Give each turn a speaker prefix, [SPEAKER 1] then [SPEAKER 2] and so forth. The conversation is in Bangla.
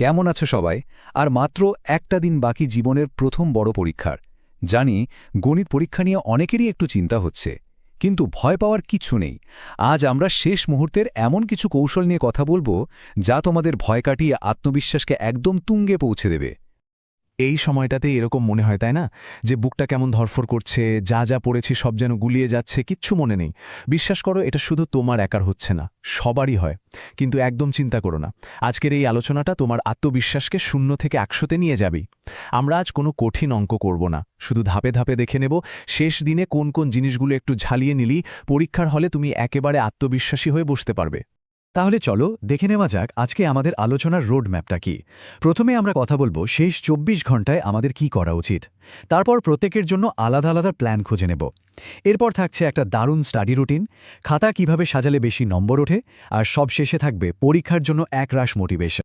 [SPEAKER 1] কেমন আছো সবাই? আর মাত্র একটা দিন বাকি জীবনের প্রথম বড় পরীক্ষার। জানি গণিত পরীক্ষা নিয়ে অনেকেরই একটু চিন্তা হচ্ছে, কিন্তু ভয় পাওয়ার কিচ্ছু নেই। আজ আমরা শেষ মুহূর্তের এমন কিছু কৌশল নিয়ে কথা বলবো যা তোমাদের ভয় কাটিয়ে আত্মবিশ্বাসকে একদম তুঙ্গে পৌঁছে দেবে।
[SPEAKER 2] এই সময়টাতে এরকম মনে হয় তাই না, যে বুকটা কেমন ধরফর করছে, যা যা পড়েছি সব যেন গুলিয়ে যাচ্ছে, কিচ্ছু মনে নেই। বিশ্বাস করো, এটা শুধু তোমার একার হচ্ছে না, সবারই হয়। কিন্তু একদম চিন্তা করো না, আজকের এই আলোচনাটা তোমার আত্মবিশ্বাসকে 0 থেকে 100-তে নিয়ে যাবেই। আমরা আজ কোনো কঠিন অঙ্ক করব না, শুধু ধাপে ধাপে দেখে নেব শেষ দিনে কোন কোন জিনিসগুলো একটু ঝালিয়ে নিলেই পরীক্ষার হলে তুমি একেবারে আত্মবিশ্বাসী হয়ে বসতে পারবে।
[SPEAKER 3] তাহলে চলো দেখে নেওয়া যাক আজকে আমাদের আলোচনার রোড ম্যাপটা কি। প্রথমে আমরা কথা বলবো শেষ 24 ঘন্টায় আমাদের কি করা উচিত। তারপর প্রত্যেকের জন্য আলাদা আলাদা প্ল্যান খুঁজে নেব। এরপর থাকছে একটা দারুণ স্টাডি রুটিন, খাতা কিভাবে সাজালে বেশি নম্বর ওঠে, আর সব শেষে থাকবে পরীক্ষার জন্য একরাশ মোটিভেশন।